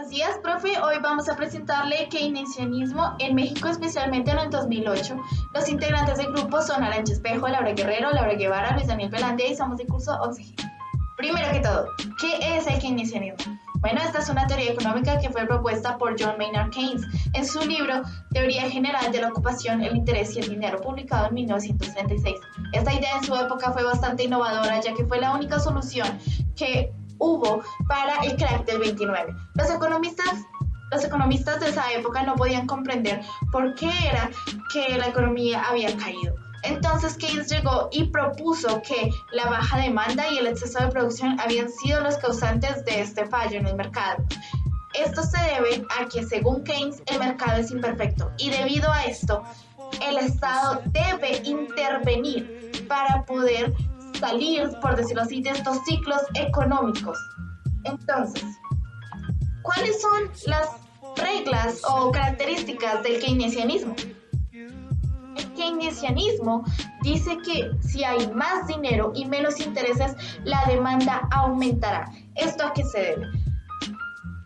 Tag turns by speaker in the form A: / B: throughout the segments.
A: Buenos días, profe. Hoy vamos a presentarle keynesianismo en México, especialmente en el 2008. Los integrantes del grupo son Arancha Espejo, Laura Guerrero, Laura Guevara, Luis Daniel Velandia y somos de curso 11G. Primero que todo, ¿qué es el keynesianismo? Bueno, esta es una teoría económica que fue propuesta por John Maynard Keynes en su libro Teoría General de la Ocupación, el Interés y el Dinero, publicado en 1936. Esta idea en su época fue bastante innovadora, ya que fue la única solución que hubo para el crack del 29. Los economistas de esa época no podían comprender por qué era que la economía había caído. Entonces Keynes llegó y propuso que la baja demanda y el exceso de producción habían sido los causantes de este fallo en el mercado. Esto se debe a que, según Keynes, el mercado es imperfecto y debido a esto, el Estado debe intervenir para poder salir, por decirlo así, de estos ciclos económicos. Entonces, ¿cuáles son las reglas o características del keynesianismo? El keynesianismo dice que si hay más dinero y menos intereses, la demanda aumentará. ¿Esto a qué se debe?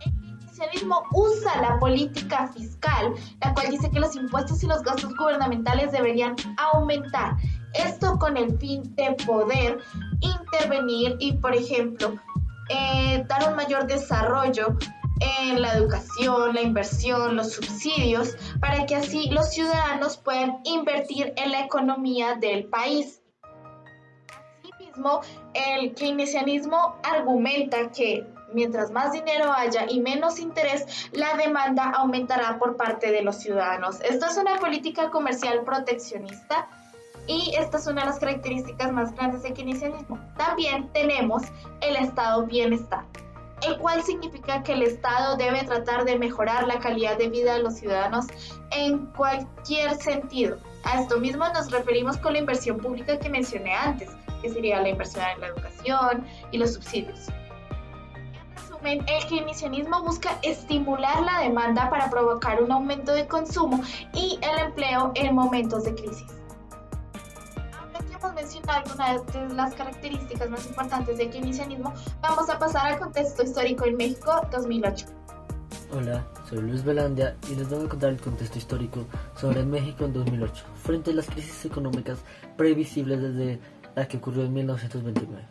A: El keynesianismo usa la política fiscal, la cual dice que los impuestos y los gastos gubernamentales deberían aumentar. Esto con el fin de poder intervenir y, por ejemplo, dar un mayor desarrollo en la educación, la inversión, los subsidios, para que así los ciudadanos puedan invertir en la economía del país. Asimismo, el keynesianismo argumenta que mientras más dinero haya y menos interés, la demanda aumentará por parte de los ciudadanos. Esto es una política comercial proteccionista y esta es una de las características más grandes del keynesianismo. También tenemos el estado bienestar, el cual significa que el Estado debe tratar de mejorar la calidad de vida de los ciudadanos en cualquier sentido. A esto mismo nos referimos con la inversión pública que mencioné antes, que sería la inversión en la educación y los subsidios. En resumen, el keynesianismo busca estimular la demanda para provocar un aumento de consumo y el empleo en momentos de crisis. Hemos mencionado algunas de las características más importantes del keynesianismo, vamos a pasar al contexto histórico en México 2008.
B: Hola, soy Luis Velandia y les voy a contar el contexto histórico sobre México en 2008, frente a las crisis económicas previsibles desde la que ocurrió en 1929.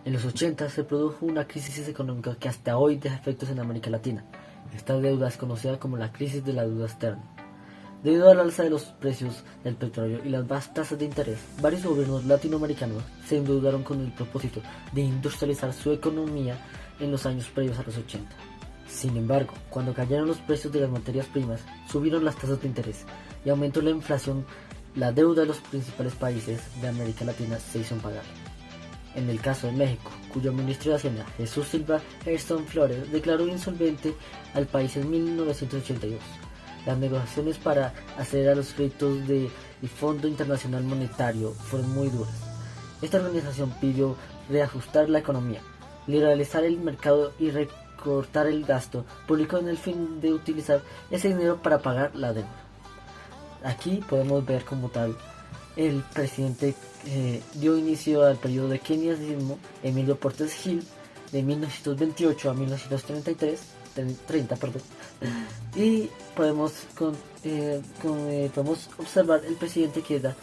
B: En los 80 se produjo una crisis económica que hasta hoy deja efectos en América Latina. Esta deuda es conocida como la crisis de la deuda externa. Debido al alza de los precios del petróleo y las bajas tasas de interés, varios gobiernos latinoamericanos se endeudaron con el propósito de industrializar su economía en los años previos a los 80. Sin embargo, cuando cayeron los precios de las materias primas, subieron las tasas de interés y aumentó la inflación. La deuda de los principales países de América Latina se hizo impagable. En el caso de México, cuyo ministro de Hacienda, Jesús Silva Herzog Flores, declaró insolvente al país en 1982. Las negociaciones para acelerar los créditos del Fondo Internacional Monetario fueron muy duras. Esta organización pidió reajustar la economía, liberalizar el mercado y recortar el gasto público en el fin de utilizar ese dinero para pagar la deuda. Aquí podemos ver como tal el presidente dio inicio al periodo de keynesianismo, Emilio Portes Gil, de 1928 a 1933. 30, perdón. Y podemos observar el presidente que da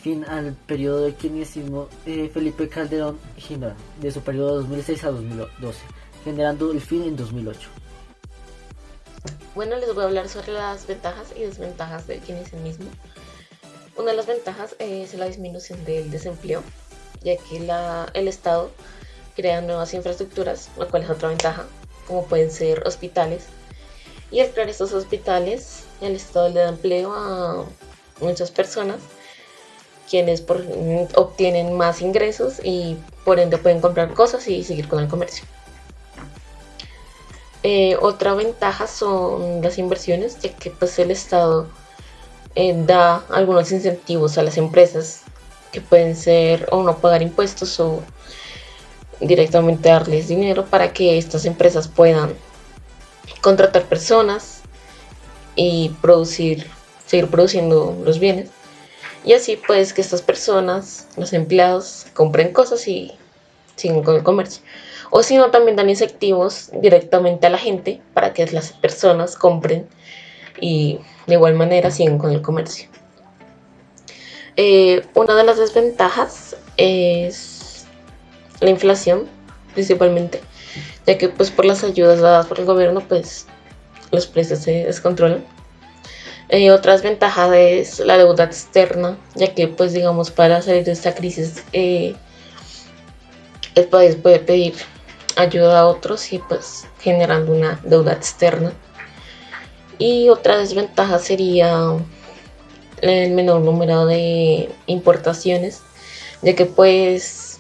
B: fin al periodo de keynesianismo, Felipe Calderón Hinojosa, de su periodo de 2006 a 2012, generando el fin en 2008.
C: Bueno, les voy a hablar sobre las ventajas y desventajas del keynesianismo. Una de las ventajas es la disminución del desempleo, ya que el Estado crea nuevas infraestructuras, lo cual es otra ventaja, como pueden ser hospitales, y al crear estos hospitales el Estado le da empleo a muchas personas, quienes obtienen más ingresos y por ende pueden comprar cosas y seguir con el comercio. Otra ventaja son las inversiones, ya que pues el Estado da algunos incentivos a las empresas, que pueden ser o no pagar impuestos o directamente darles dinero para que estas empresas puedan contratar personas y seguir produciendo los bienes, y así pues que estas personas, los empleados, compren cosas y sigan con el comercio. O si no, también dan incentivos directamente a la gente para que las personas compren y de igual manera siguen con el comercio. Una de las desventajas es la inflación, principalmente, ya que pues por las ayudas dadas por el gobierno pues los precios se descontrolan. Otra desventaja es la deuda externa, ya que pues digamos para salir de esta crisis el país puede pedir ayuda a otros y pues generando una deuda externa. Y otra desventaja sería el menor número de importaciones, ya que pues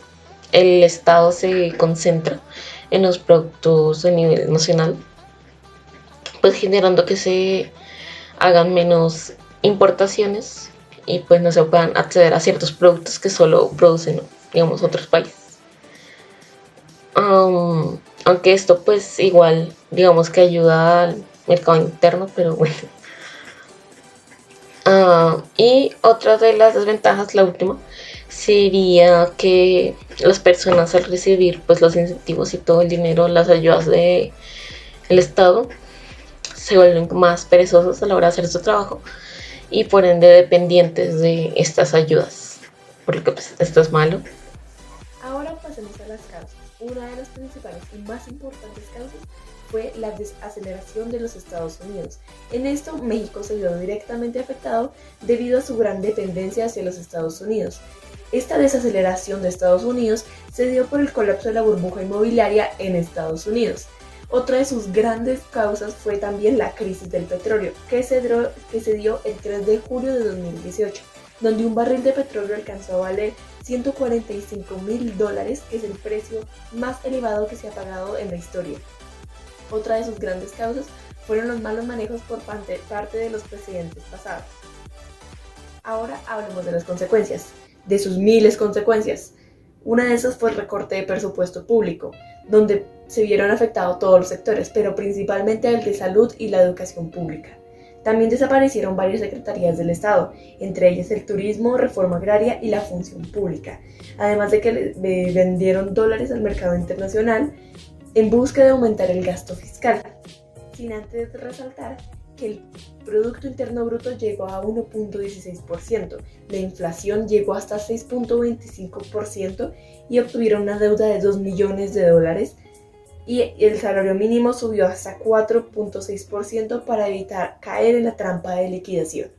C: el Estado se concentra en los productos a nivel nacional, pues generando que se hagan menos importaciones y pues no se puedan acceder a ciertos productos que solo producen, digamos, otros países. Aunque esto pues igual digamos que ayuda al mercado interno, pero bueno. Y otra de las desventajas, la última, sería que las personas al recibir pues los incentivos y todo el dinero, las ayudas del Estado, se vuelven más perezosos a la hora de hacer su trabajo y por ende dependientes de estas ayudas, por lo que pues esto es malo.
D: Ahora pasemos a las causas. Una de las principales y más importantes causas fue la desaceleración de los Estados Unidos. En esto, México se vio directamente afectado debido a su gran dependencia hacia los Estados Unidos. Esta desaceleración de Estados Unidos se dio por el colapso de la burbuja inmobiliaria en Estados Unidos. Otra de sus grandes causas fue también la crisis del petróleo, que se dio el 3 de julio de 2018, donde un barril de petróleo alcanzó a valer $145,000, que es el precio más elevado que se ha pagado en la historia. Otra de sus grandes causas fueron los malos manejos por parte de los presidentes pasados. Ahora hablemos de las consecuencias, de sus miles consecuencias. Una de esas fue el recorte de presupuesto público, donde se vieron afectados todos los sectores, pero principalmente el de salud y la educación pública. También desaparecieron varias secretarías del Estado, entre ellas el turismo, reforma agraria y la función pública, además de que le vendieron dólares al mercado internacional en busca de aumentar el gasto fiscal, sin antes resaltar que el Producto Interno Bruto llegó a 1.16%, la inflación llegó hasta 6.25% y obtuvieron una deuda de $2 millones y el salario mínimo subió hasta 4.6% para evitar caer en la trampa de liquidación.